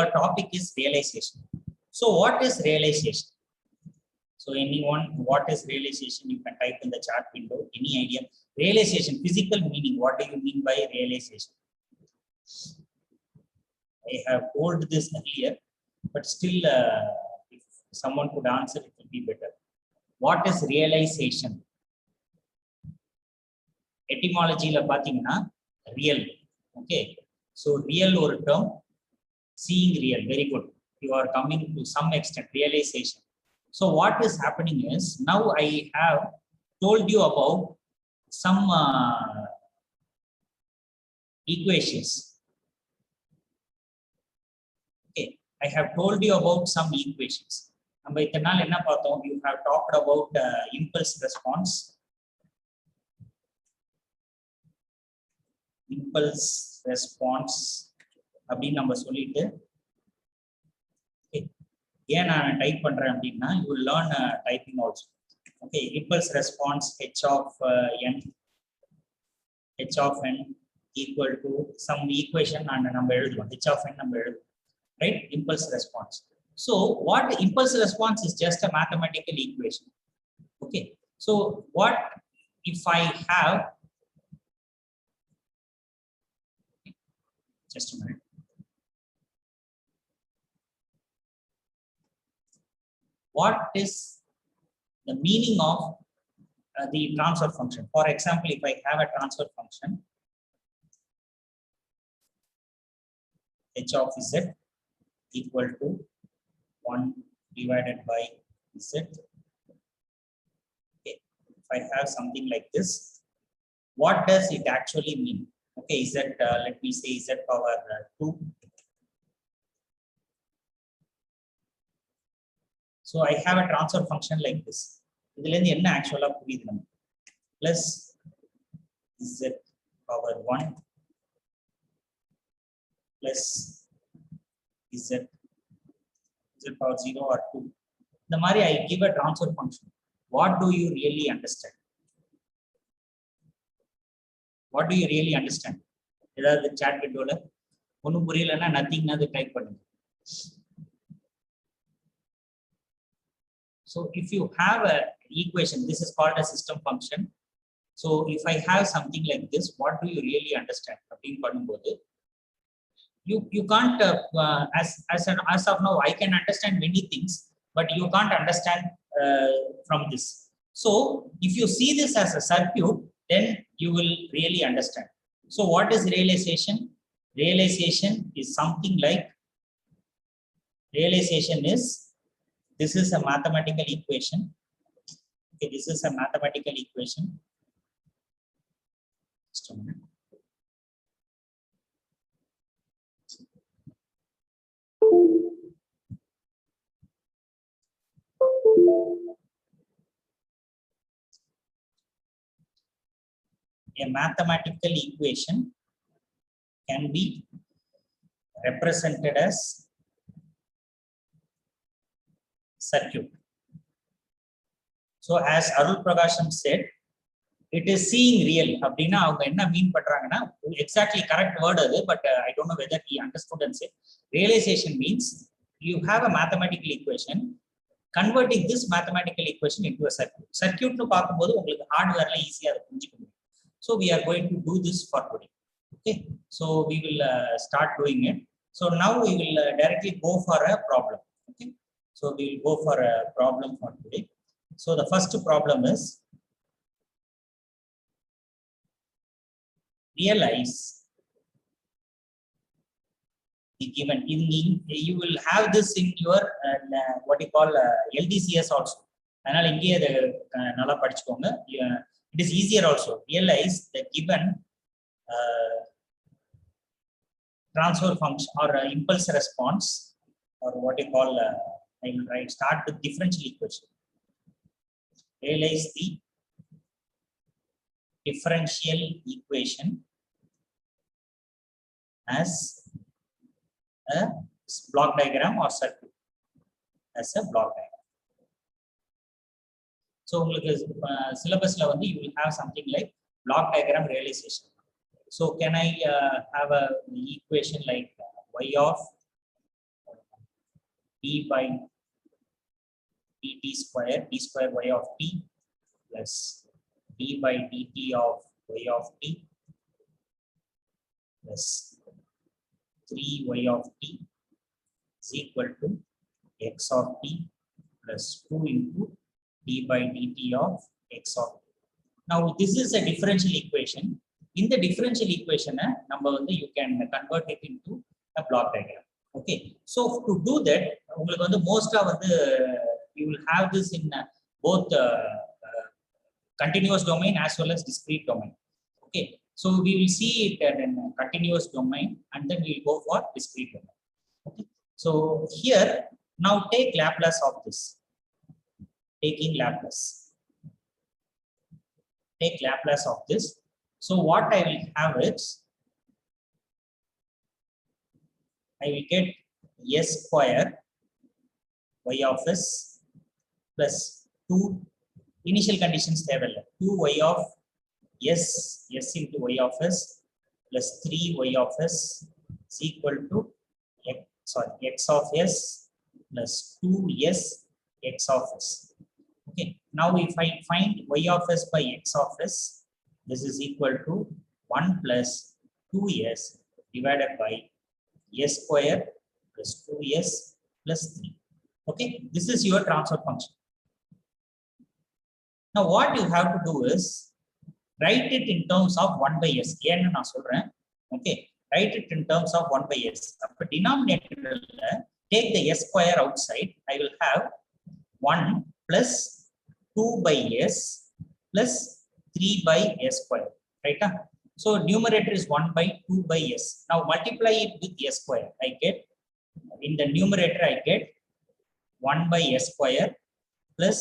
our topic is realization. So what is realization? So anyone, what is realization? You can type in the chat window. Any idea? Realization, physical meaning. What do you mean by realization? I have told this earlier, but still, if someone could answer, it would be better. What is realization? Etymology la pathina real. Okay, so real or term, seeing real. Very good. You are coming to some extent realization. So what is happening is, now I have told you about some equations. Okay, I have told you about some equations. You have talked about impulse response. Impulse response. அப்படின்னு நம்ம சொல்லிட்டு ஏன் நான் type பண்றேன் அப்படின்னா, you will learn typing also. Okay, impulse response h of n equal to some equation and நம்ம எழுதுவோம். h of n நம்ம எழுதுவோம், right? Impulse response. So what impulse response is just a mathematical equation. Okay, so what if I have, just a minute. What is the meaning of the transfer function? For example, if I have a transfer function h of z equal to 1 divided by z. Okay, if I have something like this, what does it actually mean? Okay, z, let me say z power 2. So I have a transfer function like this. இதுல இருந்து என்ன ஆக்சுவலா புரியுது நமக்கு? Plus z power 1 plus z power 0 or 2. இந்த மாதிரி I give a transfer function. What do you really understand? What do you really understand? ஏதாவது chat window-ல ஒண்ணும் புரியலன்னா nothing னாது டைப் பண்ணுங்க. So if you have a equation, this is called a system function. So if I have something like this, what do you really understand? You can't, as of now, I can understand many things, but you can't understand from this. So if you see this as a circuit, then you will really understand. So what is realization? Realization is something like, realization is, this is a mathematical equation. Okay, this is a mathematical equation. Just a minute. A mathematical equation can be represented as circuit. So as Arul Prakasham said, it is seeing real. அப்படினா அவங்க என்ன மீன் பண்றாங்கன்னா, exactly correct word அது, but I don't know whether he understood and said. Realization means you have a mathematical equation, converting this mathematical equation into a circuit. Circuit னு பாக்கும்போது உங்களுக்கு ஹார்ட்வேர்ல ஈஸியா அதை புரிஞ்சிக்க முடியும். So we are going to do this for today. Okay, so we will start doing it. So now we will directly go for a problem. Okay, so we will go for a problem for today. So the first problem is, realize the given. You will have this in your what you call LDCS also. அதனால இங்கே அதை நல்லா படிச்சுக்கோங்க. It is easier also. Realize the given transfer function or impulse response, or what you call, I will write, start with differential equation. Realize the differential equation as a block diagram or circuit, as a block diagram. So syllabusல வந்து you will have something like block diagram realization. So can I have a equation like y of d by dt square, d square y of t plus d by dt of y of t plus 3y of t is equal to x of t plus 2 into d by dt of x of t. Now this is a differential equation. In the differential equation, number you can convert it into a block diagram. Okay, so to do that, most of you will have this in both continuous domain as well as discrete domain. Okay, so we will see it in continuous domain and then we will go for discrete domain. Okay, so here now take Laplace of this. Taking Laplace. Take Laplace of this. So what I will have is, I will get s square y of s plus 2 initial conditions level 2y of s into y of s plus 3y of s is equal to x of s plus 2s x of s. Okay, now if I find y of s by x of s, this is equal to 1 plus 2s divided by s square plus 2s plus 3. Okay, this is your transfer function. Now what you have to do is write it in terms of 1 by s. Okay, write it in terms of 1 by s. Upper denominator, take the s square outside. I will have 1 plus 2 by s plus 3 by s square, right? So numerator is 1 by 2 by s. Now multiply it with s square. I get, in the numerator I get 1 by s square plus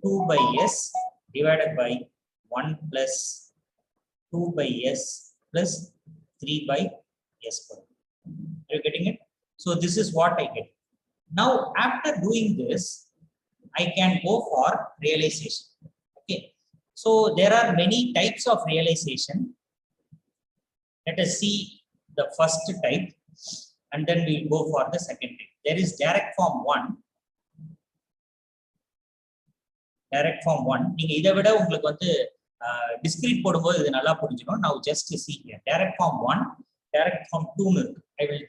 2 by s divided by 1 plus 2 by s plus 3 by s square. Are you getting it? So this is what I get. Now after doing this, I can go for realization. Okay, so there are many types of realization. Let us see the first type and then we will go for the second type. There is direct form 1. Direct form 1. நீங்க இதை விட உங்களுக்கு வந்து discrete போடும்போது இது நல்லா புரிஞ்சிடும். Now just see here. Direct form 1, direct form 2 னு இருக்கு. I will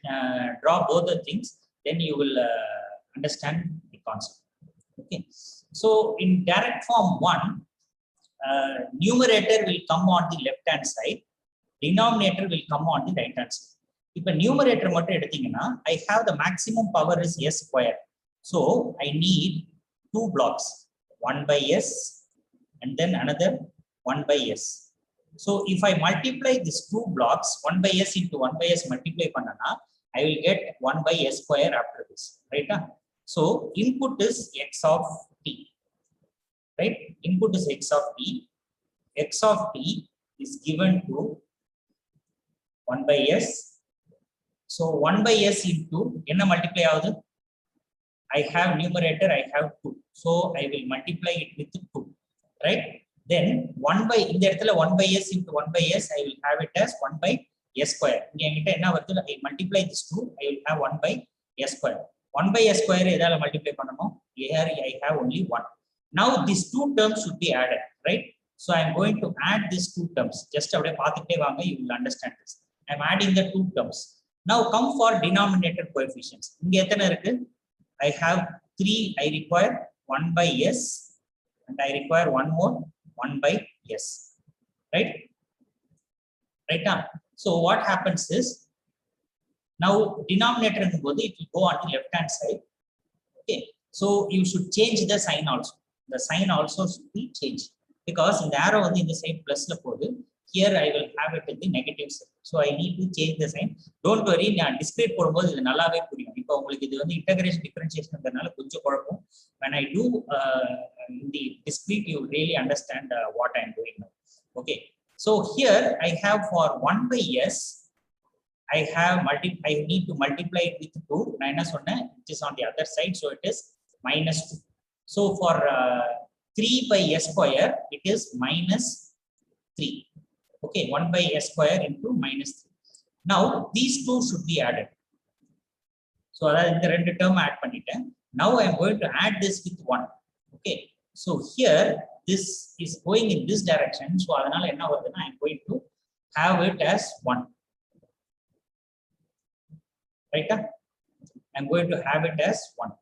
draw both the things, then you will understand the concept. Okay, so in direct form 1, numerator will come on the left hand side, denominator will come on the right hand side. If a numerator மட்டும் எடுத்தீங்கன்னா, I have the maximum power is s square. So I need 2 blocks, 1 by s and then another 1 by s. So if I multiply these 2 blocks, 1 by s into 1 by s multiply பண்ணனா, I will get 1 by s square after this, right? So input is x of t, right? Input is x of t. X of t is given to 1 by s. So 1 by s into enna multiply ஆகுது? I have numerator, I have 2. So I will multiply it with 2, right? Then 1 by, இந்த இடத்துல 1 by s into 1 by s, I will have it as 1 by s square. இங்க என்கிட்ட என்ன வருது? I multiply this 2, I will have 1 by s square. 1 by s square எதால multiply பண்ணணும்? Here I have only 1. Now these 2 terms should be added, right? So I am going to add these 2 terms. Just அப்படியே பார்த்துட்டே வாங்க, you will understand this. I am adding the 2 terms. Now come for denominator coefficients. இங்க எத்தனை இருக்கு? I have 3. I require 1 by s and I require one more 1 by s, right? Right now. So what happens is, now denominator it will go on the left hand side. Okay, so you should change the sign also. The sign also should be changed because in the arrow in the side plus la podu, here I will have it in the negative side. So I need to change the sign. Don't worry, நான் discrete போடும்போது இது நல்லாவே புரியும். இப்போ உங்களுக்கு இது வந்து integration differentiation ங்கறனால கொஞ்சம் குழப்பம். When I do in the discrete, you really understand what I am doing now. Okay, so here I have for 1 by s, I need to multiply it with 2 minus 1, which is on the other side, so it is minus 2. So for 3 by s square, it is minus 3. Okay, 1 by s square into minus 3. Now these two should be added. So அதாவது இந்த ரெண்டு term add பண்ணிட்டேன். Now I am going to add this with 1. Okay, so here this is going in this direction, so அதனால என்ன வருதுன்னா I am going to have it as 1. Right? I am going to have it as 1.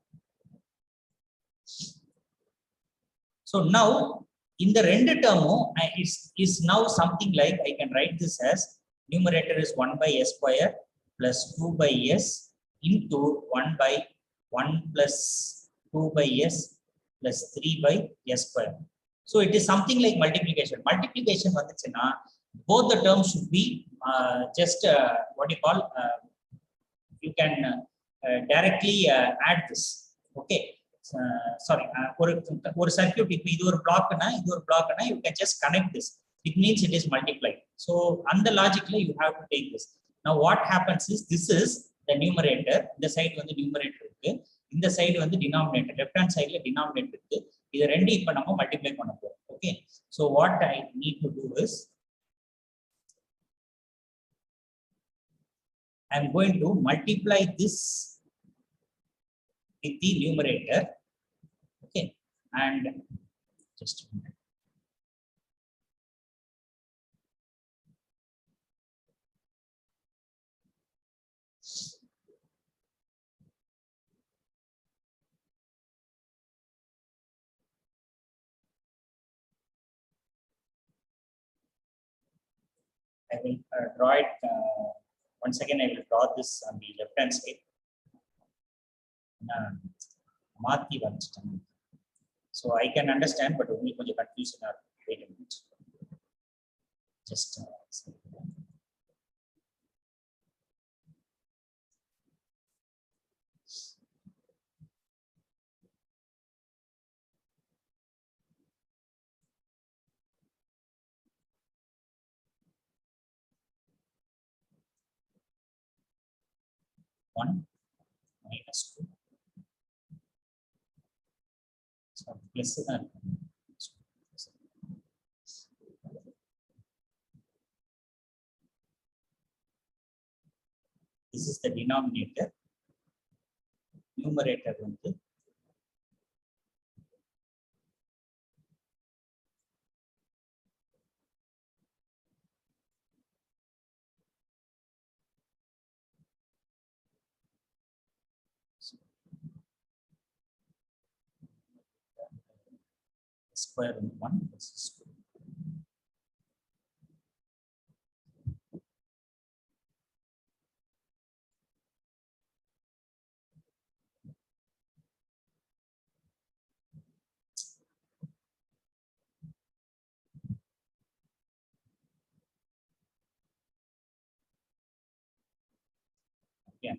So now in the ரெண்டு டேர்மும் is now something like I can write this as numerator is 1 by s square plus 2 by s into 1 by 1 plus 2 by s plus 3 by s square. So it is something like multiplication. Multiplication வந்துச்சுன்னா both the terms should be just what you call you can directly add this. Okay, sorry, ஒரு circuit இப்போ இது ஒரு blockனா இது ஒரு blockனா you can just connect this. It means it is multiplied. So on the logically you have to take this. Now what happens is this is the numerator. இந்த side வந்து numerator இருக்கு, இந்த side வந்து denominator. Left hand sideல denominator இருக்கு. இது ரெண்டு இப்போ நம்ம multiply பண்ண போறோம். Okay, so what I need to do is I am going to multiply this with the numerator. Okay, and just a minute. I will draw it once again. I will draw this on the left hand side. Mathi vanchitan. So I can understand, but only konja confusion are. Wait a minute. Just one minus 2. So plus this is the denominator. Numerator வந்து square root 1 plus 2. Okay,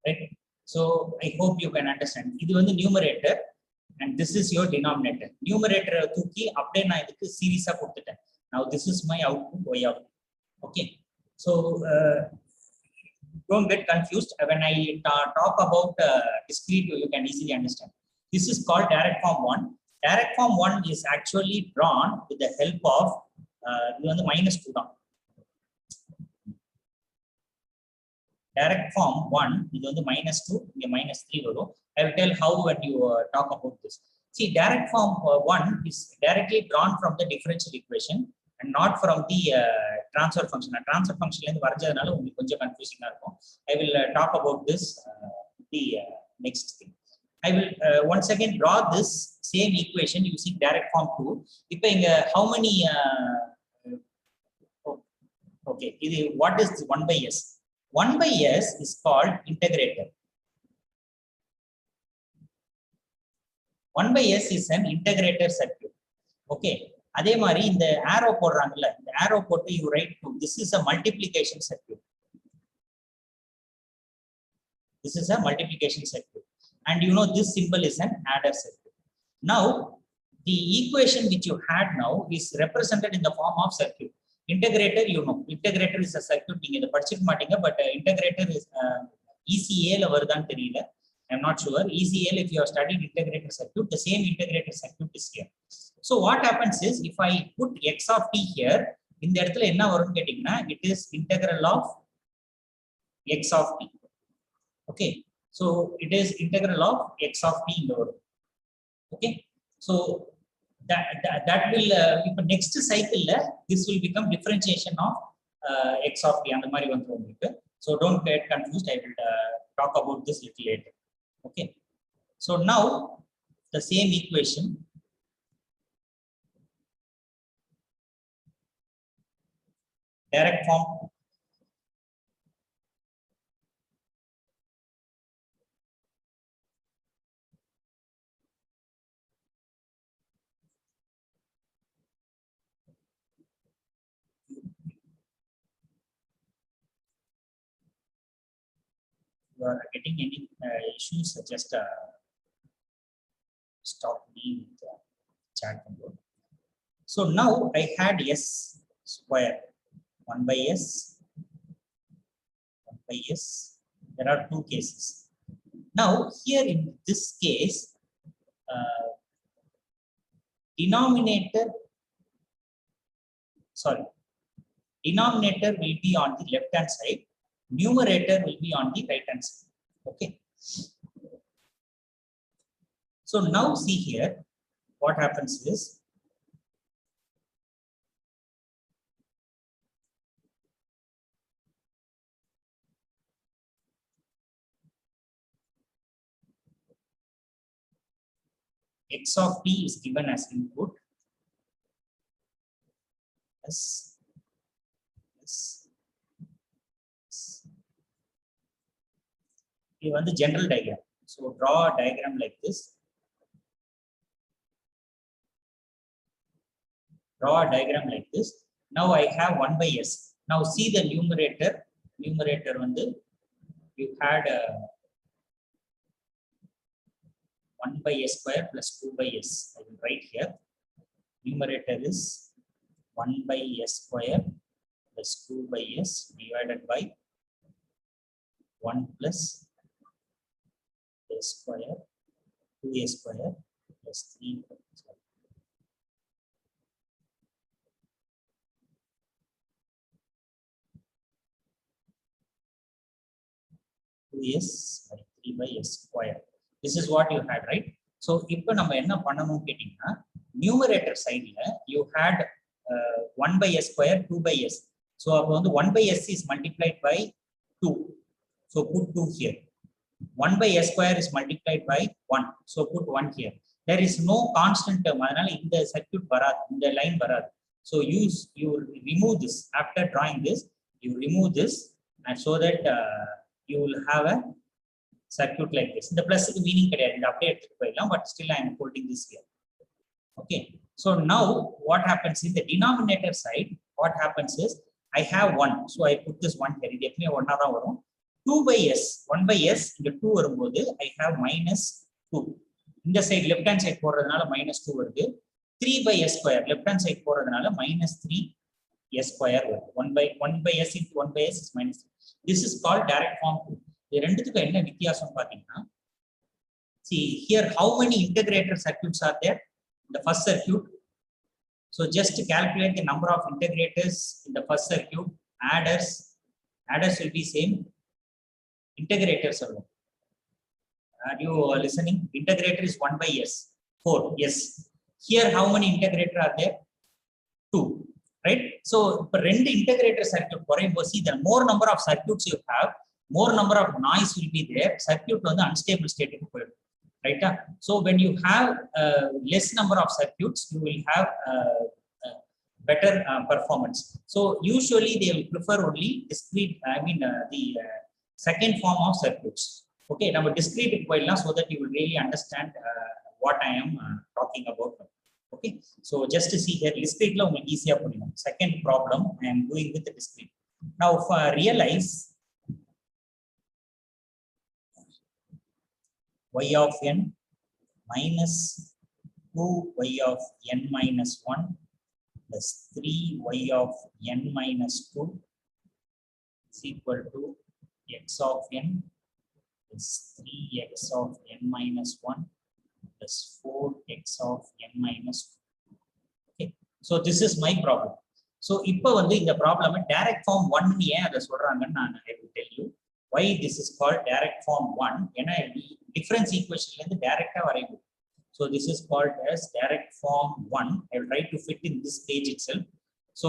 right? So I hope you can understand. இது வந்து numerator and this is your denominator. Numerator தூக்கி அப்படியே நான் இதுக்கு சீரிஸா கொடுத்துட்டேன். Now this is my output y out. Okay, so don't get confused when I talk about discrete. You can easily understand. This is called direct form 1. Direct form 1 is actually drawn with the help of இது வந்து -2 தான். Direct form 1 இது வந்து -2 இங்க -3 வரும். I will tell how when you talk about this. See, direct form 1 is directly drawn from the differential equation and not from the transfer function. Transfer function ல இருந்து வரஞ்சதுனால உங்களுக்கு கொஞ்சம் கன்ஃபியூசிங்கா இருக்கும். I will talk about this the next thing. I will once again draw this same equation using direct form 2. இப்போ இங்க how many okay, இது what is 1 by s? 1 by s is called integrator. 1 by s is an integrator circuit. Okay, அதே மாதிரி இந்த arrow போடுறாங்கல்ல, இந்த arrow போட்டு you write to this is a multiplication circuit. This is a multiplication circuit, and you know this symbol is an adder circuit. Now the equation which you had now is represented in the form of circuit. Integrator, you know, integrator is a circuit. But integrator is ECA la I'm not sure. ECL, if you have studied integrator circuit, the same integrator circuit is here. So what happens is, if I put x of t here, in the it is integral of x of t. Okay, so it is integral of x of t in the world. Okay, so that will next cycle this will become differentiation of x of t and the so don't get confused. I will talk about this little later. Okay, so now the same equation, direct form. You are getting any issues, just stop me with the chat window. So now I had s square 1 by s, 1 by s. There are two cases. Now here in this case, denominator will be on the left hand side, numerator will be on the right hand side. Okay, so now see here what happens is, x of t is given as input s. You want the general diagram. So draw a diagram like this. Draw a diagram like this. Now I have 1 by s. Now see the numerator. Numerator you had 1 by s square plus 2 by s. I will write here. Numerator is 1 by s square plus 2 by s divided by 1 plus s square, 2a square plus 3. 2s by 3 by s square. This is what you had, right? So இப்போ நம்ம என்ன பண்ணனும் கேட்டிங்கனா, numerator sideல you had 1 by s square, 2 by s. So அப்போ 1 by s is multiplied by 2. So put 2 here. 1 by s square is multiplied by 1. So put 1 here. There is no constant term. அதனால இந்த circuit வராது, இந்த line வராது. So you remove this. After drawing this, you remove this, and so that you will have a circuit like this. The plus is meaning update, but still I am holding this here. Okay, so now what happens in the denominator side? What happens is, I have 1, so I put this 1 here. Definitely 2 by s, 1 by s இந்த 2 வரும்போது I have minus 2. இந்த side left hand side போறதுனால minus 2 வருது. 3 by s square left hand side போறதுனால minus 3 s square வருது. 1 by s into 1 by s is minus 3. This is called direct form 2. இது ரெண்டுத்துக்கு என்ன வித்தியாசம் பாத்தீங்கன்னா, see here how many integrator circuits are there in the first circuit. So just to calculate the number of integrators in the first circuit. Adders will be same. Integrators are, are you listening? Integrator is 1 by s, 4. Yes, here how many integrator are there? 2, right? So ரெண்டு integrator circuit போறேன், see the more number of circuits you have, more number of noise will be there. Circuit unstable state க்கு போயிடும், right? So when you have less number of circuits, you will have better performance. So usually they will prefer only discrete, the second form of circuits. Okay, now discrete போயிடலாம், so that you will really understand what I am talking about. Okay, so just to see here, discrete la உங்களுக்கு ஈஸியா புரியும். Second problem I am doing with the discrete. Now realize y of n minus 2y of n minus 1 plus 3y of n minus 2 is equal to x of n is 3x of n minus 1 plus 4x of n minus 2. Okay, so this is my problem. So இப்போ வந்து இந்த problem direct form 1 ஏன் அதை சொல்றாங்கன்னு நான் I will tell you why this is called direct form 1. ஏன்னா difference equation ல இருந்து டைரக்டா வரையும். So this is called as direct form 1. I will try to fit in this page itself. So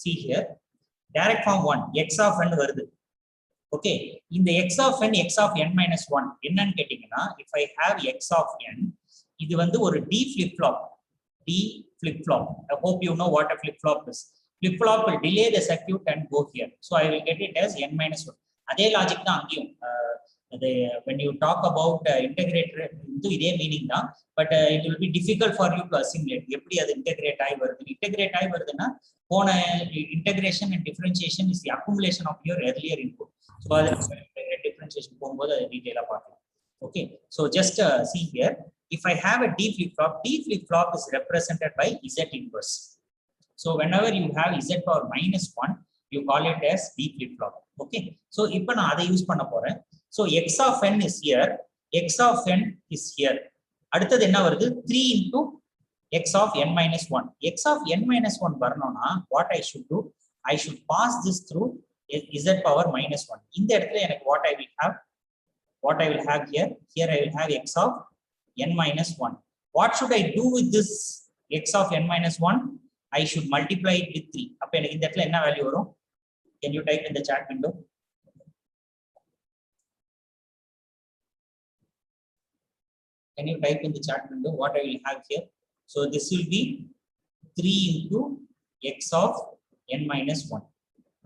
see here, direct form 1 x of n வருது. Okay, இந்த x of n x of n minus 1 என்னன்னு கேட்டீங்கன்னா, if I have x of n, இது வந்து ஒரு d flip flop. D flip flop. I hope you know what a flip flop is. Flip flop will delay the circuit and go here. So I will get it as n minus 1. அதே logic தான் அங்கேயும். When you talk about integrator, இதே meaning தான், but it will be difficult for you to assimilate. எப்படி அது integrate ஆகி வருது? Integrate ஆகி வருதுன்னா, போன integration and differentiation is the accumulation of your earlier input. So அது differentiation போகும்போது அது டீடைலா பார்க்கலாம். Okay, so just see here. If I have a D flip flop is represented by Z inverse. So whenever you have Z power minus 1, you call it as D flip flop. Okay, so இப்போ நான் அதை use பண்ண போறேன். So x of n is here, x of n is here. அடுத்தது என்ன வருது? 3 into x of n minus 1. X of n minus 1 வரணும்னா what I should do? I should pass this through Z power minus 1. இந்த இடத்துல எனக்கு what I will have here? Here I will have x of n minus 1. What should I do with this x of n minus 1? I should multiply it with 3. அப்ப எனக்கு இந்த இடத்துல என்ன value வரும்? Can you type in the chat window? Can you type in the chat window what I will have here? So this will be 3 into x of n minus 1.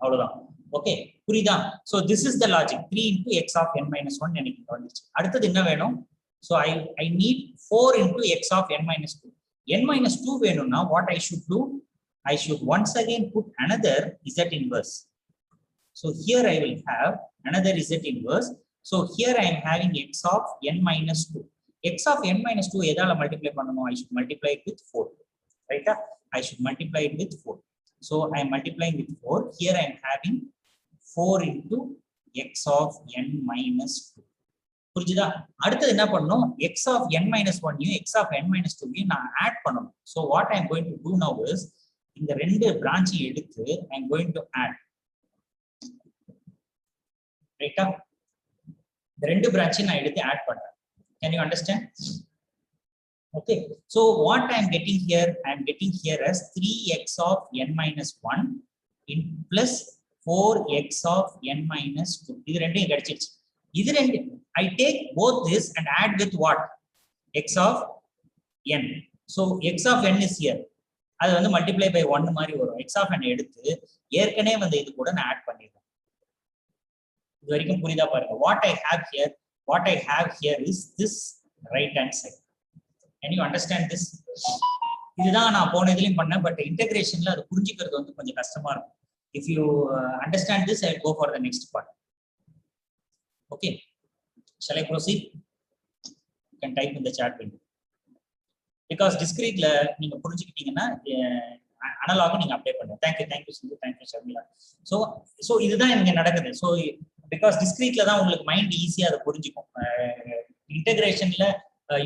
அவ்வளவுதான். Okay, புரியுதா? So this is the logic. 3 into x of n minus 1 எனக்கு வந்துச்சு. அடுத்தது என்ன வேணும்? So I need 4 into x of n minus 2. n minus 2 வேணும்னா what I should do? I should once again put another z inverse. So here I will have another z inverse. So here I am having x of n minus 2. X of n minus 2 எதால multiply பண்ணணும்? I should multiply it with 4. Right? I should multiply it with 4. So I am multiplying with 4. Here I am having 4 into x of n minus 2. புரிஞ்சுதா? அடுத்து என்ன பண்ணனும்? x of n minus 1 யும் x of n minus 2 யும் நான் add பண்ணனும். So what I am going to do now is இந்த ரெண்டு branch எடுத்து I am going to add. ரைட்டா? இந்த ரெண்டு branch நான் எடுத்து ஆட் பண்றேன். Can you understand? Okay, so what I am getting here? I am getting here as 3x of n minus 1 in plus 4x of n minus 2. இது ரெண்டையும் கிடைச்சிருச்சு. இது ரெண்டு I take both this and add with what? X of n. So x of n is here. அது வந்து multiply by 1 மாதிரி வரும். X of n எடுத்து ஏற்கனவே வந்து இது கூட நான் ஆட் பண்ணிடுறேன். இது வரைக்கும் புரியுதா பாருங்க. What I have here is this right hand side. Can you understand this? இதுதான் நான் போன இதுலயும் பண்ணேன், பட் இன்டகிரேஷன்ல அது புரிஞ்சிக்கிறது வந்து கொஞ்சம் கஷ்டமா இருக்கும். If you understand this, I will go for the next part. Okay, shall I proceed? You can type in the chat window. Because discrete la நீங்க புரிஞ்சிக்கிட்டீங்கன்னா அனலாக நீங்க அப்ளை பண்ணுங்க. Thank you Sindhu, thank you Sharmila. So இதுதான் இங்க நடக்குது. So because discrete la தான் உங்களுக்கு mind ஈஸியா அதை புரிஞ்சிக்கும். இன்டகிரேஷன்ல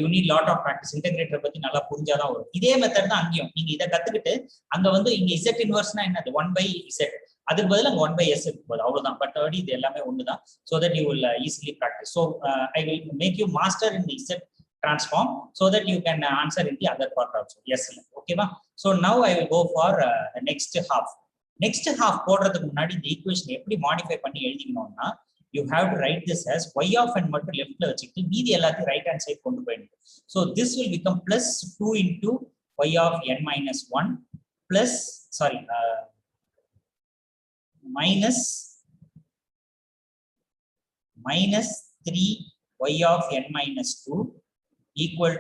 you need lot of practice. Integrator பத்தி நல்லா புரிஞ்சாதான் வரும். இதே மெத்தட் தான் அங்கேயும். நீங்க இத கத்துக்கிட்டு அங்க வந்து இங்க z இன்வெர்ஸ்னா என்னது? 1/z. அதுக்கு பதிலா 1/s இருக்கும்போது அவ்வளவுதான். பட் அப்படி இது எல்லாமே ஒண்ணுதான். So that you will easily practice. So I will make you master in the z transform so that you can answer in the other part also. Yes, okay va? So now I will go for the next half. Next half போடுறதுக்கு முன்னாடி இந்த equation எப்படி modify பண்ணி எழுதிக்கணும்னா, you have to write this as y of n மட்டும் லெஃப்ட்ல வச்சிட்டு மீதி எல்லாத்தையும் ரைட் ஹேண்ட் சைடு கொண்டு போயிடுங்க. So this will become plus 2 into y of n minus 1 plus minus 3 y of n minus 2 equal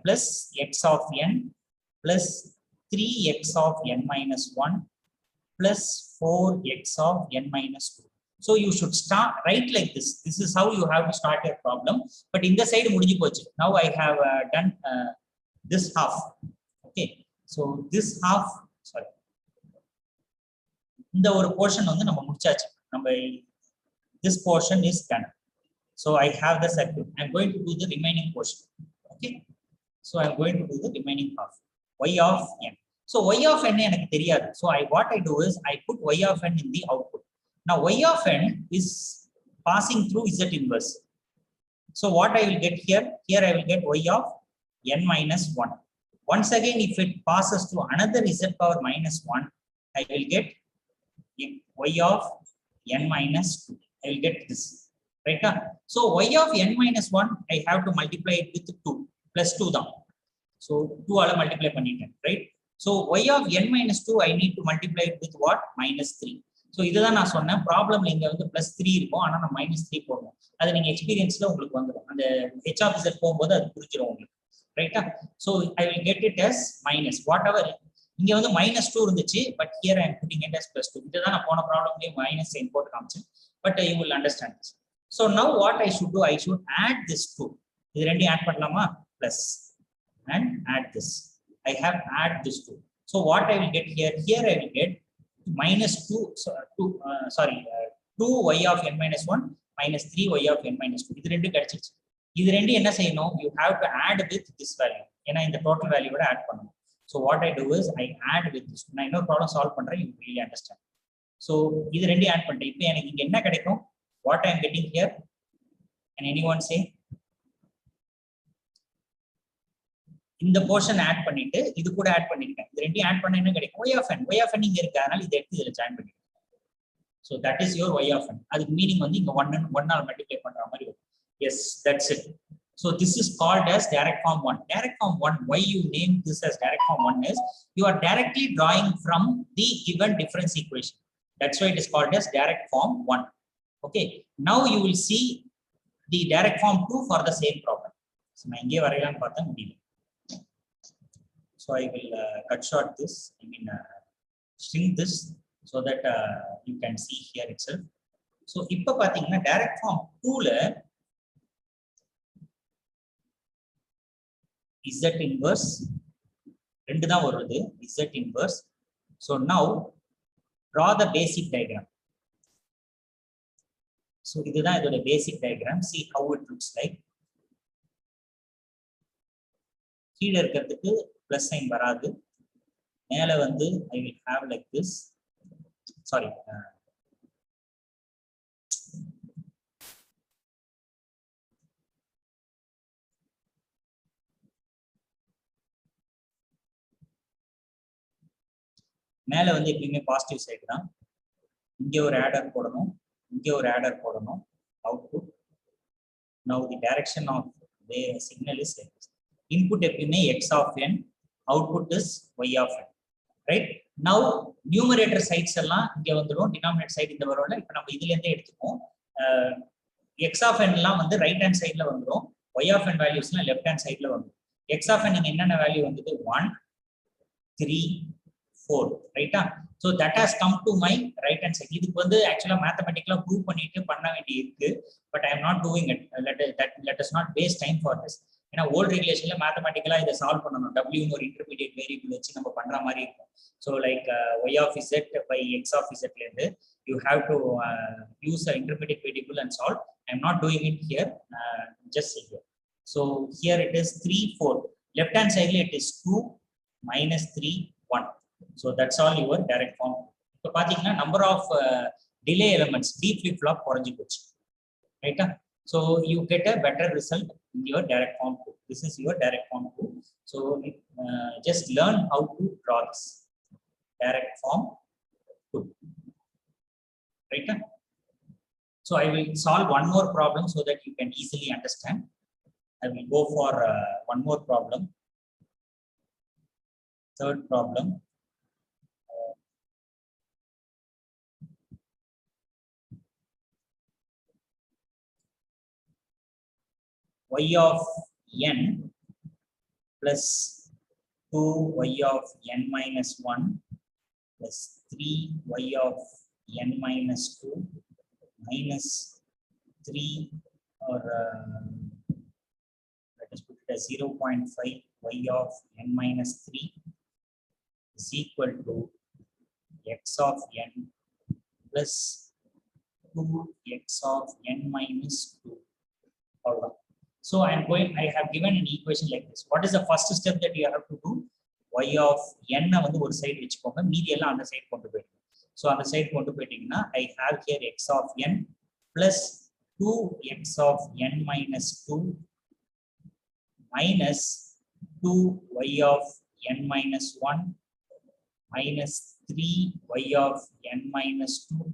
plus x of n plus 3x of n minus 1 plus 4x of n minus 2. So you should start right like this. This is how you have to start your problem. But in the side முடிஞ்சு போச்சு. Now I have done this half. Okay, so this half, sorry, இந்த ஒரு portion வந்து நம்ம முடிச்சாச்சு. நம்ம this portion is done. So I have the circuit. I'm going to do the remaining portion. Okay, so I'm going to do the remaining half, y of n. So y of n எனக்கு தெரியாது. So what I do is I put y of n in the output. Now y of n is passing through z inverse. So what I will get here? Here I will get y of n minus 1. Once again, if it passes through another z power minus 1, I will get y of n minus 2. I will get this. Right? So y of n minus 1, I have to multiply it with 2 plus 2 down. So 2 ala multiply பண்ணிட்டேன், right? So y of n minus 2, I need to multiply it with what? Minus 3. So இதுதான் நான் சொன்னேன், ப்ராப்ளம்ல இங்க வந்து plus 3 இருக்கும், ஆனா நான் minus 3 போடணும். அது நீங்க எக்ஸ்பீரியன்ஸ்ல உங்களுக்கு வந்துடும், அந்த h of z போகும்போது அது புரிஞ்சிடும் உங்களுக்கு. ரைட்டா? So I will get it as minus whatever. இங்க வந்து minus 2 இருந்துச்சு, but here I am putting it as plus 2. இதுதான் நான் போன ப்ராப்ளம்லயே minus sign போட்டு காமிச்சேன், but you will understand this. So now what I should do, I should add this 2. இது ரெண்டையும் ஆட் பண்ணலாமா? Plus and add this. I have add this 2. So what I will get here? Here I will get minus 2 y of n minus 1 minus 3 y of n minus 2. இது ரெண்டு கிடைச்சிருச்சு. இது ரெண்டு என்ன செய்யணும்? You have to add with this value. ஏன்னா இந்த total value ஓட ஆட் பண்ணணும். So what I do is I add with this. நான் இன்னொரு ப்ராப்ளம் சால்வ் பண்றேன், you really understand. So இது ரெண்டு ஆட் பண்ணிட்டேன். இப்போ எனக்கு இங்க என்ன கிடைக்கும்? What I am getting here? Can anyone say? இந்த போர்ஷன் ஆட் பண்ணிட்டு இது கூட ஆட் பண்ணிருக்கேன். இது ரெண்டையும் ஆட் பண்ணா என்ன கிடைக்கும்? y of n இங்க இருக்கு, அதனால இதை எடுத்து இதுல ஜாயின் பண்ணிருக்கேன். So that is your y of n. அதுக்கு மீனிங் வந்து இங்க 1 ஆல் மல்டிப்ளை பண்ற மாதிரி இருக்கும். Yes, that's it. So this is called as direct form 1. Direct form 1, why you name this as direct form 1 is you are directly drawing from the given difference equation. That's why it is called as direct form 1. Okay, now you will see the direct form 2 for the same problem. So நான் இங்கே வரையலாம்னு பார்த்தா முடியல. So I will cut short this, shrink this so that you can see here itself. So இப்போ பாத்தீங்கன்னா direct form 2ல z inverse ரெண்டு தான் வருது, z inverse. So now draw the basic diagram. So இதுதான் இதோட basic diagram. See how it looks like. கீழ இருக்கிறதுக்கு plus sign வராது, மேல வந்து I will have like this. Sorry, மேல வந்து எப்பவுமே பாசிட்டிவ் சைடு தான். இங்க ஒரு ஆடர் போடணும், இங்க ஒரு ஆடர் போடணும். Output now the direction of the signal is like this. Input எப்பவுமே x of n, output is y of n, right? Now numerator sides எல்லாம் இங்க வந்துரும், denominator side இந்த வரும்ல. இப்போ நம்ம இதுல இருந்தே எடுத்துப்போம். x of n எல்லாம் வந்து ரைட் ஹேண்ட் சைடுல வந்துரும், y of n வேல்யூஸ்லாம் லெஃப்ட் ஹேண்ட் சைடுல வந்துரும். x of n என்னென்ன வேல்யூ வந்தது? 1 3 4, ரைட்டா? So that has come to my right hand side. இதுக்கு வந்து actually mathematically prove பண்ணிட்டு பண்ண வேண்டி இருக்கு, but I am not doing it. Let us not waste time for this. ஏன்னா ஓல்ட் ரெகுலேஷன்ல மேத்தமெட்டிக்கலா இதை சால்வ் பண்ணணும், w ன்னு ஒரு இன்டர்மீடியட் வேரியபிள் வச்சு நம்ம பண்ற மாதிரி இருக்கும். So like y of z by x of z ல இருந்து you have to use an intermediate variable and solve. I am not doing it here, just see here. So here it is 3 4, left hand side it is 2 minus 3 1. So that's all your direct form. இப்போ பாத்தீங்கன்னா number of delay elements d flip flop குறைஞ்சு போச்சு, ரைட்டா? So you get a better result in your direct form 2. This is your direct form 2. So just learn how to draw this direct form 2, right? So I will solve one more problem so that you can easily understand. I will go for one more problem. Third problem. Y of n plus 2y of n minus 1 plus 3y of n minus 2 minus 3, or let us put it as 0.5 y of n minus 3 is equal to x of n plus 2x of n minus 2. So I have given an equation like this. What is the first step that you have to do? Y of n வந்து ஒரு side வெச்சுக்கோங்க, மீதி எல்லாம் அந்த side கொண்டு போய்டுங்க. So அந்த side கொண்டு போய்ட்டீங்கன்னா I have here x of n plus 2x of n minus 2 minus 2y of n minus 1 minus 3y of n minus 2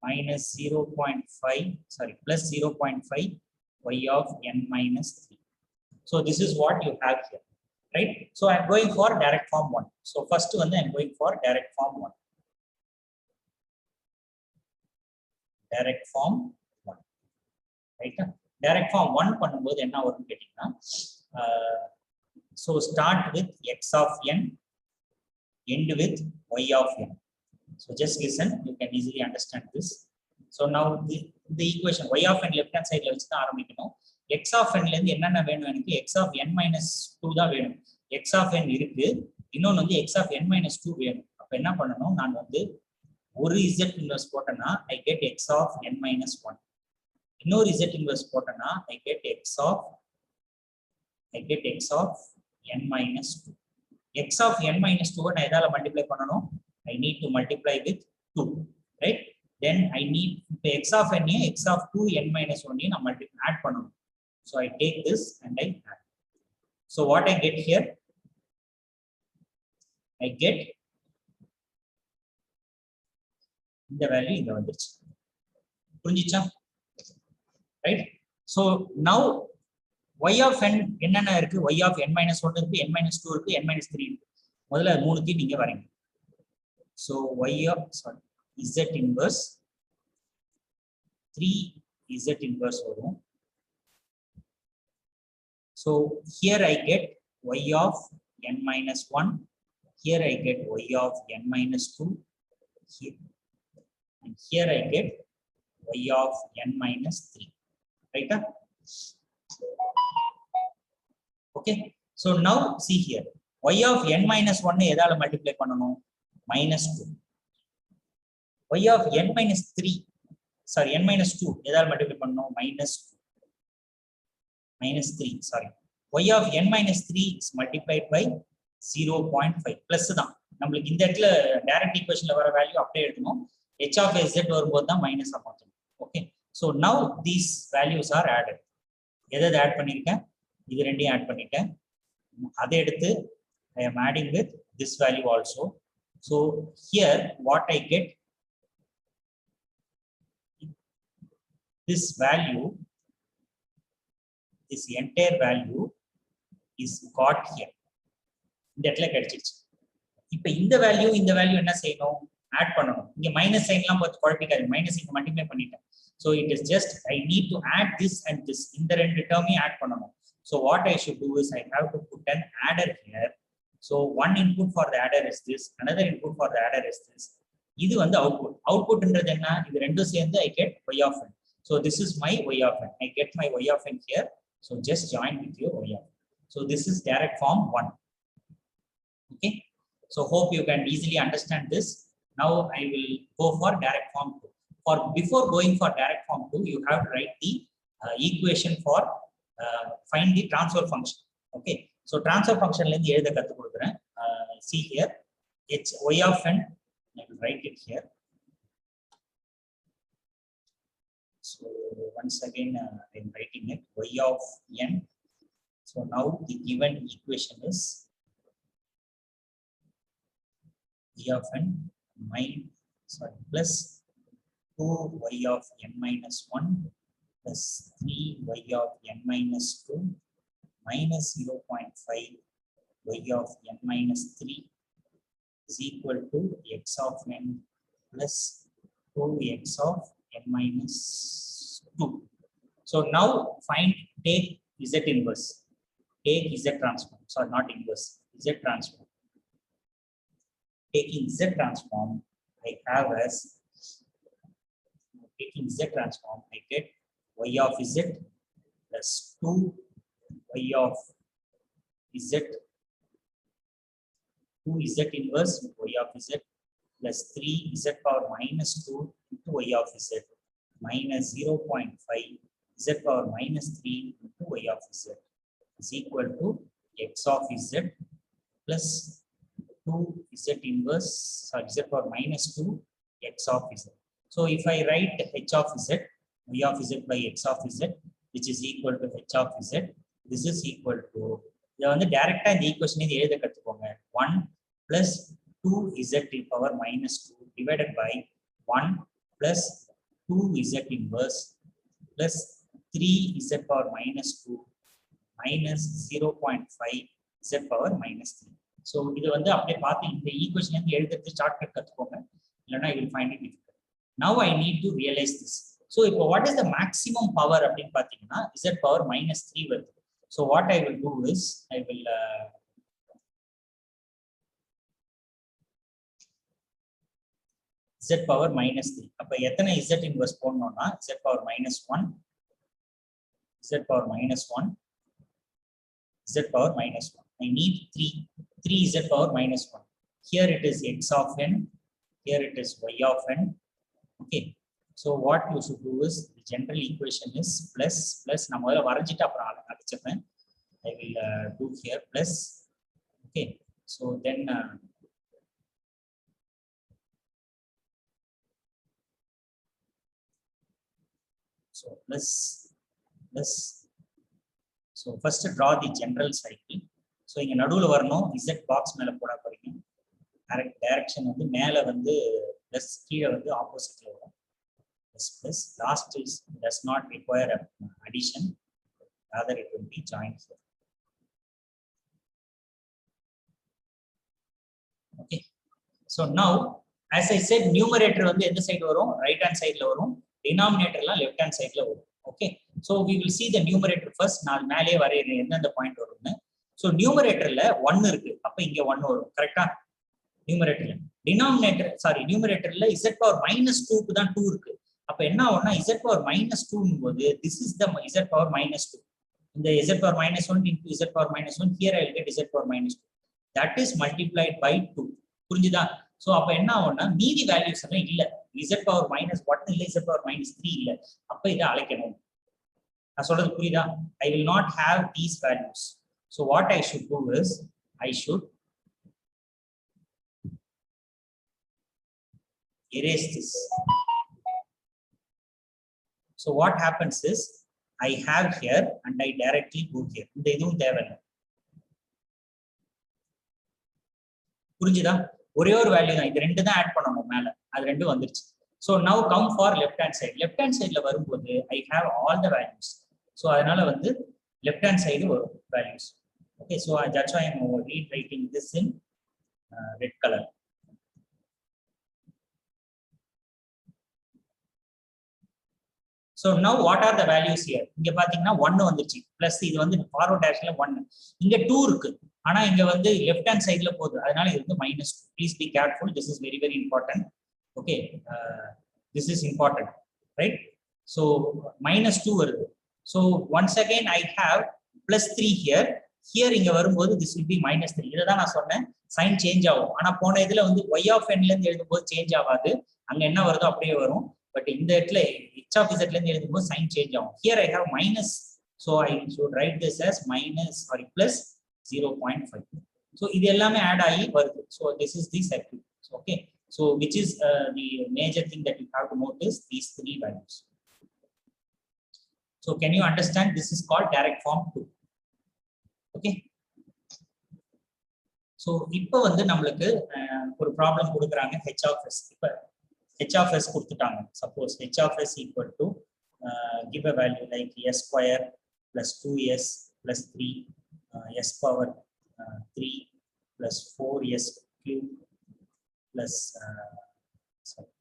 minus 0.5, sorry, plus 0.5 y of n minus 3. So this is what you have here, right? So I'm going for direct form 1. So first one I'm going for direct form 1. Direct form 1, right? Direct form 1 பண்ணும்போது என்ன வரும்னு கேட்டிங்கன்னா, so start with x of n, end with y of n. So just listen, you can easily understand this. So now the equation y of n left hand side la vechi da ஆரம்பிக்கணும். x of n ல இருந்து என்னென்ன வேணும் எனக்கு? x of n minus 2 தான் வேணும். x of n இருக்கு, இன்னொன்னு வந்து x of n minus 2 வேணும். அப்ப என்ன பண்ணணும், நான் வந்து ஒரு z இன்வெர்ஸ் போட்டேன்னா I get x of n minus 1. இன்னொரு z இன்வெர்ஸ் போட்டேன்னா I get x of n minus 2. x of n minus 2 நான் எதால மல்டிப்ளை பண்ணனும்? I need to multiply with 2, right? Then I need the x of n, x of 2 n minus 1 நான் add பண்ணனும். So I take this and I add. So what I get here? I get the value இங்க வந்துருச்சு. புரிஞ்சிச்சா? Right? So now y of n என்னென்ன இருக்கு? y of n minus 1 இருக்கு, n minus 2 இருக்கு, n minus 3 இருக்கு. முதல்ல மூணுத்தையும் நீங்க வரைங்க. So y of z inverse 3 z inverse வரும். So here I get y of n minus 1, here I get y of n minus 2, here, and here I get y of n minus 3, right? Okay, so now see here, y of n minus 1 எதால multiply பண்ணனும்? minus 2. y of n minus 3, sorry, n minus 2 எதால multiply பண்ணனும்? minus 3, sorry. y of n minus 3 is multiplied by 0.5 plus தான். நமக்கு இந்த இடத்துல direct ஈக்குவேஷன்ல வர value அப்படியே எடுக்கணும். h of z வரும்போது தான் மைனஸ் மாத்தணும். Okay, so now these values are added. எதை ஆட் பண்ணிருக்கேன்? இது ரெண்டையும் ஆட் பண்ணிட்டேன். அதை எடுத்து I am adding with this value also. So here what I get, this value, this entire value is got here. இந்த இடத்துல கிடைச்சிருச்சு. இப்போ இந்த வேல்யூ என்ன செய்யணும்? ஆட் பண்ணணும். இங்க மைனஸ் சைன்லாம் போட்டு குழப்பிக்காதீங்க, மைனஸ் இங்க மல்டிப்ளை பண்ணிட்டேன். So it is just I need to add this and this. இந்த ரெண்டு டேர்மையும் ஆட் பண்ணணும். So what I should do is I have to put an adder here. So one input for the adder is this, another input for the adder is this. இது வந்து output. Outputன்றது என்ன? இது ரெண்டும் சேர்ந்து I get y of n. So this is my y of n. I get my y of n here. So just join with your y of n. So this is direct form 1. Okay. So hope you can easily understand this. Now I will go for direct form 2. For before going for direct form 2, you have to write the equation for find the transfer function. Okay. So transfer function la indha eludha kattu kudukuren. See here, it's y of n. I will write it here. So once again I am writing it, y of n. So now the given equation is y of n plus 2y of n minus 1 plus 3y of n minus 2 minus 0.5 y of n minus 3 is equal to x of n plus 2x of n minus 2. So now take z inverse, take z transform, sorry, not inverse, z transform. Taking z transform, I have as, taking z transform, I get y of z plus 2 y of z, 2z inverse y of z plus 3z power minus 2 into y of z minus 0.5 z power minus 3 into y of z is equal to x of z plus 2z inverse, sorry, z power minus 2 x of z. So if I write h of z, y of z by x of z, which is equal to h of z, this is equal to, இதை வந்து டைரக்டா இந்த equation எழுத கத்துக்கோங்க. 1 plus 2z to the power minus 2 divided by 1 plus 2z inverse plus 3z power minus 2 minus 0.5 z power minus 3. So இது வந்து அப்படியே பார்த்து இந்த ஈக்குவேஷன் வந்து எழுதுறது ஷார்ட்கட் கத்துக்கோங்க, இல்லைன்னா you will find it difficult. Now I need to realize this. So இப்போ what is the maximum power அப்படின்னு பார்த்தீங்கன்னா z power minus 3 வருது. So what I will do is I will z power minus 3. அப்ப எத்தனை z inverse போடணும்னா z power minus 1, z power minus 1, z power minus 1. I need 3 z power minus 1. Here it is x of n, here it is y of n. Okay, so what you should do is the general equation is plus நான் முதல்ல வரைஞ்சிட்டு அப்புறம் அடிச்சிடுறேன். I will do here plus. Okay, so then so plus. So first draw the general cycle. So இங்க நடுவுல வரணும், z box மேல போட போறீங்க. டைரக்ஷன் வந்து மேல வந்து பிளஸ், கீழே வந்து ஆப்போசிட்ல வரும். plus last is does not require addition, rather it will be joined here. Okay, so now as I said, numerator வந்து எந்த சைடு வரும், ரைட் ஹேண்ட் சைடுல வரும், டினாமினேட்டர்லாம் லெஃப்ட் ஹேண்ட் சைடுல வரும். Okay, so we will see the numerator first. நான் மேலே வரையறேன் எந்தெந்த பாயிண்ட் வரும்னு. So numeratorல 1 இருக்கு, அப்ப இங்க 1 வரும். கரெக்ட்டா? numeratorல numeratorல z power minus 2 க்கு தான் 2 இருக்கு. அப்ப என்ன ஆகும்னா z power minus 2 ங்கும்போது this is the z power minus 2. இந்த z power minus 1 into z power minus 1, here I will get z power minus 2. That is multiplied by 2. புரிஞ்சுதா? சோ அப்ப என்ன ஆகும்னா மீதி வேல்யூஸ் எல்லாம் இல்ல. z power minus 1 இல்ல, z power minus 3 இல்ல. அப்ப இத அழைக்கணும். நான் சொல்றது புரியுதா? I will not have these values. So what I should do is I should erase this. So what happens is I have here and I directly go here. இந்த இதுவும் தேவையில்லை. புரிஞ்சுதா? ஒரே ஒரு வேல்யூ தான், இது ரெண்டு தான் ஆட் பண்ணணும் மேல, அது ரெண்டும் வந்துருச்சு. So now come for left hand side. Left hand sideல வரும்போது I have all the values. So அதனால வந்து left hand side வரும் values. Okay, so that's why I am rewriting this in red color. So now what are the values here? இங்க பாத்தீங்கன்னா 1 வந்துச்சு, plus இது வந்து forward டேஷ்ல 1, இங்க 2 இருக்கு, ஆனா இங்க வந்து லெஃப்ட் ஹேண்ட் சைடுல போகுது, அதனால இது வந்து -2. Please be careful, this is very very important. Okay, this is important, right? So -2 வருது. So once again I have +3 here. Here இங்க வரும்போது this will be -3. இத தான் நான் சொன்னேன், சைன் சேஞ்ச் ஆகும். ஆனா போன இதுல வந்து y of n ல இருந்து எழுதும்போது சேஞ்ச் ஆகாது, அங்க என்ன வருதோ அப்படியே வரும். பட் இந்த இடத்துல h of z ல இருந்து எழுதும்போது சைன் சேஞ்ச் ஆகும். Here I have minus, so I should write this as plus 0.5. So இது எல்லாமே ஆட் ஆகி வருது. So this is the circle. Okay, so which is the major thing that you have to notice, these three values. So can you understand, this is called direct form 2. Okay, so இப்போ வந்து நம்மளுக்கு ஒரு problem கொடுக்குறாங்க, h of s. இப்போ h of s கொடுத்துட்டாங்க. Suppose h of s equal to give a value like s square plus 2s plus 3 s power 3 plus 4s cube plus sorry,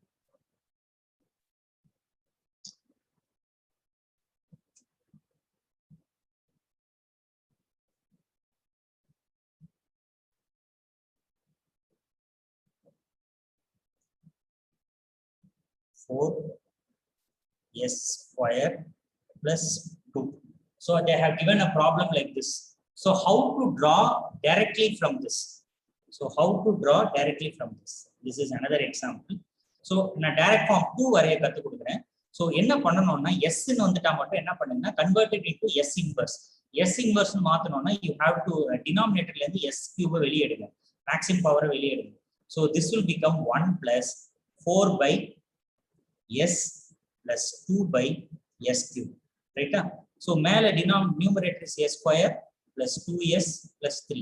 s square plus 2. So they have given a problem like this. So how to draw directly from this? So how to draw directly from this? This is another example. So நான் direct form 2 வரைய கத்து கொடுக்கிறேன். So என்ன பண்ணனும்னா s ன்னு வந்துட்டா மட்டும் என்ன பண்ணுங்கன்னா convert it into s inverse. S inverse னு மாத்தணும்னா you have to denominatorல இருந்து s cube வெளிய எடுங்க. Maximum power வெளிய எடுங்க. So this will become 1 plus 4 by s plus 2 by s cube. Right? So மேல numerator is s square plus 2s plus 3.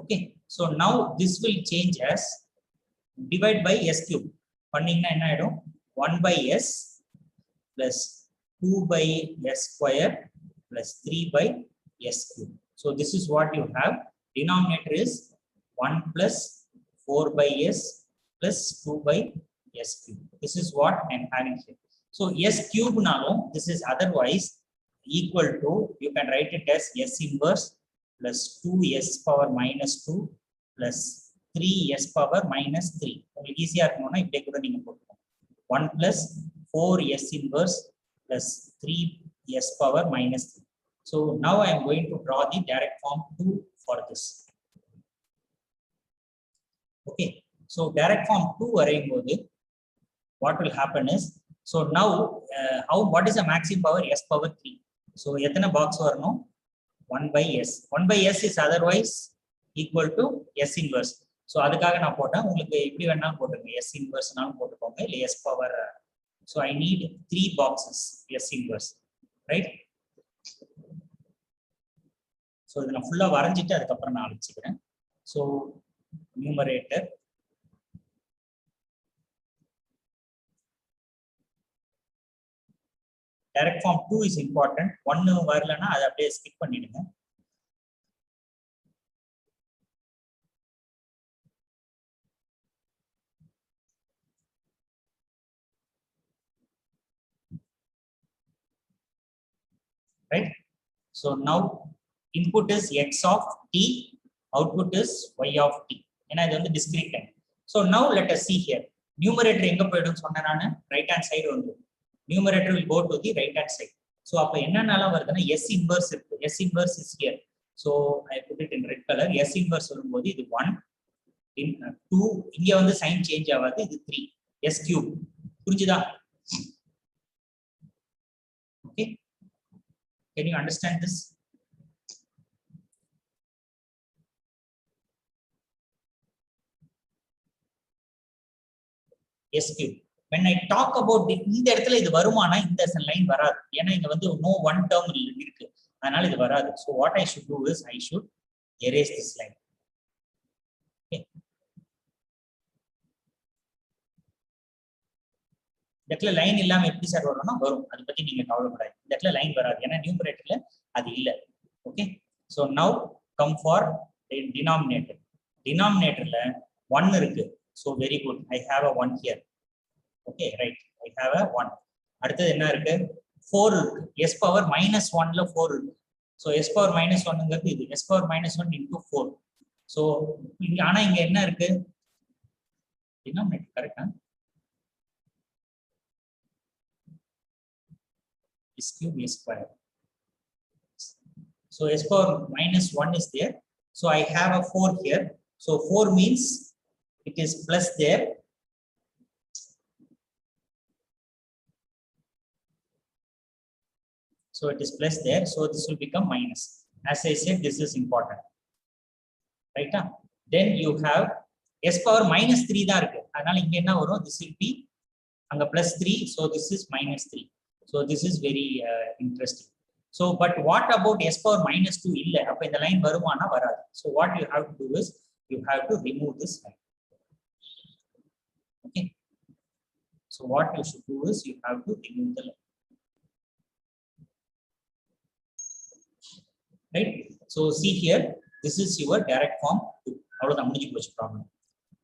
Okay. So now this will change as divide by s cube. பண்ணீங்கன்னா என்ன ஆயிடும் 1 by s plus 2 by s square plus 3 by s cube. So this is what you have. Denominator is 1 plus 4 by s plus 2 by s cube. This is what I am having here. So s cube now, this is otherwise equal to, you can write it as s inverse plus 2s power minus 2 plus 3s power minus 3. உங்களுக்கு ஈஸியா இருக்கணும்னா இப்படியே கூட நீங்க போட்டுக்கோங்க. 1 plus 4s inverse plus 3s power minus 3. So now I am going to draw the direct form 2 for this. Okay. So direct form 2 வரையும் போது what will happen is, so now what is the maximum power? S power 3. So எத்தனை box வரணும்? 1 by s. 1 by s is otherwise equal to s inverse. So அதுக்காக நான் போட்டேன். உங்களுக்கு எப்படி வேணாலும் போட்டுங்க. s inverse நாலும் போட்டுக்கோங்க. இல்ல s power. So I need 3 boxes s inverse. Right? So இத நான் ஃபுல்லா வரைஞ்சிட்டு அதுக்கு அப்புறம் நான் அழிச்சிக்கிறேன். So numerator direct form 2 is important. 1 வரலனா அதை அப்படியே ஸ்கிப் பண்ணிடுங்க. Right? So now input is x of t, output is y of t. ஏன்னா இது வந்து discrete time. So now let us see here. Numerator எங்க போய்டும் சொன்னேன் நானு? Right hand side வந்து. Numerator will go to the right hand side. So அப்ப என்னன்னாலாம் வருதுன்னா s inverse இருக்கு. S inverse is here. So I put it in red color. S inverse வரும்போது இது 1 in 2, இங்க வந்து sign change ஆகாது. இது 3 s cube. புரிஞ்சுதா? Okay. Can you understand this? S cube. When I talk about இந்த இடத்துல இது வருமானா இந்த லைன் வராது. ஏன்னா இங்க வந்து no one term இருக்கு. அதனால இது வராது. So what I should do is I should erase this line. Okay. இந்த இடத்துல லைன் இல்லாம எப்படி சார் வரும்னா வரும். அதை பத்தி நீங்க கவலைப்படாதீங்க. இந்த இடத்துல லைன் வராது. ஏன்னா நியூமரேட்டர்ல அது இல்ல. Okay. So now come for denominator. Denominatorல 1 இருக்கு. So very good. I have a 1 here. Okay, right. I have a 1. அடுத்து என்ன இருக்கு? 4 இருக்கு. S power minus 1ல 4 இருக்கு. So S power minus 1ங்கிறது இது. S power minus 1 into 4. So ஆனா இங்க என்ன இருக்கு? Denominator கரெக்ட்டா? S cube S square. So S power minus 1 is there. So I have a 4 here. So 4 means it is plus there. So it is plus there. So this will become minus. As I said, this is important. Right? Then you have S power minus 3 தான் இருக்கு. அதனால இங்க என்ன வரும்? This will be அங்க plus 3. So this is minus 3. So this is very interesting. So but what about S power minus 2 இல்ல? அப்ப இந்த லைன் வருமானா வராது. So what you have to do is you have to remove this line. Okay. So what you should do is you have to remove the line. Right? So see here, this is your direct form 2. அவ்வளவுதான் முடிஞ்சு போச்சு problem.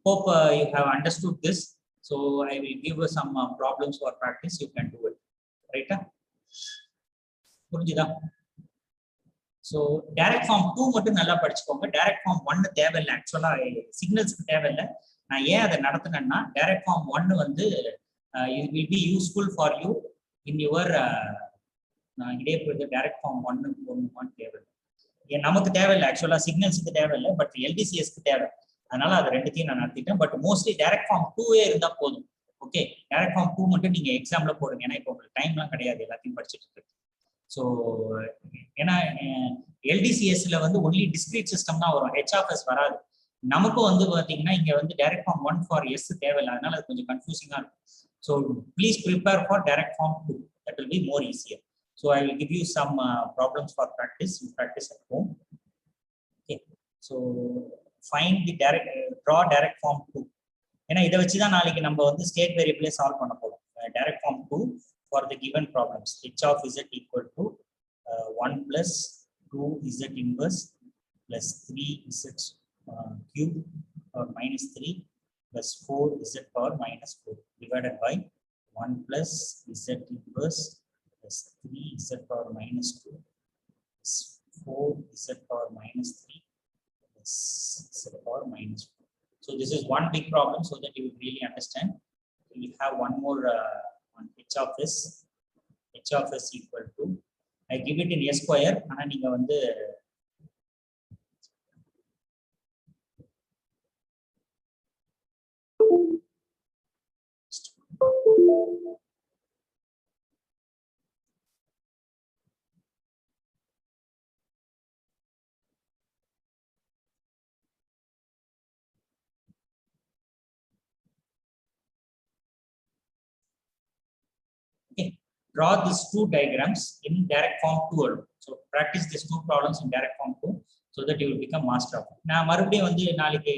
Hope you have understood this. So I will give you some problems for practice. You can do it. Right? புரிஞ்சுதா? So direct form 2 மட்டும் நல்லா படிச்சுக்கோங்க. direct form 1 தேவையில்லை. ஆக்சுவலா சிக்னல்ஸ்க்கு தேவையில்லை. நான் ஏன் அதை நடத்துனேன்னா direct form 1 வந்து it will be useful for you in your நான் இதே போய் டைரக்ட் ஃபார்ம் 1 போடணுமான்னு தேவை. நமக்கு தேவையில்லை, ஆக்சுவலா சிக்னல்ஸுக்கு தேவையில்லை, பட் எல்டிசிஎஸ்க்கு தேவை. அதனால அது ரெண்டுத்தையும் நான் நடத்திட்டேன். பட் மோஸ்ட்லி டைரக்ட் ஃபார்ம் 2 இருந்தா போதும். ஓகே, டைரக்ட் ஃபார்ம் 2 மட்டும் நீங்க எக்ஸாம்ல போடுங்க. ஏன்னா இப்போ உங்களுக்கு டைம்லாம் கிடையாது எல்லாத்தையும் படிச்சுட்டு இருக்கு. ஸோ ஏன்னா எல்டிசிஎஸ்ல வந்து ஒன்லி டிஸ்கிரீட் சிஸ்டம் தான் வரும், ஹெச்ஆஃப்எஸ் வராது. நமக்கும் வந்து பாத்தீங்கன்னா இங்க வந்து டைரக்ட் ஃபார்ம் 1 ஃபார் எஸ் தேவையில்லை. அதனால அது கொஞ்சம் கன்ஃபியூசிங்கா இருக்கும். So please prepare for direct form 2, that will be more easier. So I will give you some problems for practice. You practice at home. Okay. So find the draw direct form 2. ஏன்னா இதை வச்சு தான் நாளைக்கு நம்ம வந்து state வேரியபிளே சால்வ் பண்ண போறோம். Direct form 2 for the given problems. h of z equal to 1 plus 2z inverse plus 3z cube or minus 3 plus 4z power minus 4 divided by 1 plus z inverse plus 3z power minus 2 plus 4z power minus 3 plus z power minus 4. So this is one big problem, so that you will really understand. We will have one more on h of s. h of s equal to, I give it in s square, ஆனா நீங்க வந்து draw these two diagrams in direct form 2. So practice these two problems in direct form 2 so that you will become master of it. நான் மறுபடியும் வந்து நாளைக்கு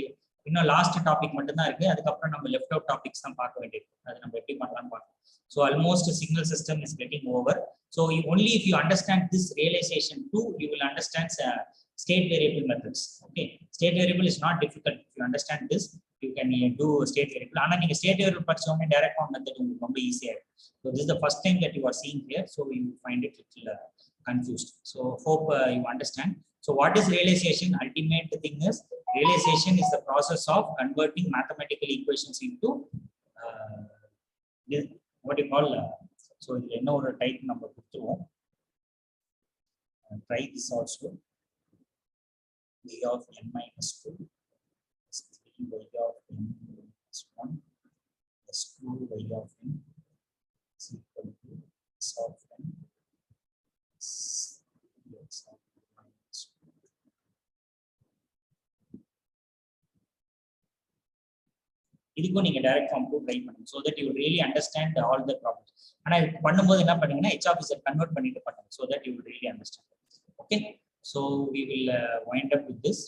இன்னும் last topic மட்டும் தான் இருக்கு. அதுக்கப்புறம் நம்ம லெஃப்ட் அவுட் டாபிக்ஸ் தான் பார்க்க வேண்டியது. அது நம்ம எப்படி பண்ணலாம்னு பார்க்கலாம். So almost signal system is getting over. So only if you understand this realization 2, you will understand state variable methods. Okay, state variable is not difficult. If you understand this, you can do state variable. ஆனா நீங்க state variable படிச்சோம்னா direct form method உங்களுக்கு ரொம்ப ஈஸியா இருக்கும். So this is the first time that you are seeing here, so you find it little confused. So hope you understand. So what is realization? Ultimate thing is realization is the process of converting mathematical equations into what you call so என்ன ஒரு type நம்ம கொடுத்துருவோம். Try this also. Y of n minus 2 is 3y of n minus 1 plus 2y of n is equal to x of n x of minus 2. இதுக்கும் நீங்க direct form 2 try பண்ணுங்க, so that you will really understand all the problems. ஆனா இது பண்ணும்போது என்ன பண்ணீங்கன்னா h of z convert பண்ணிட்டு பண்ணுங்க, so that you will really understand. Okay, so we will wind up with this.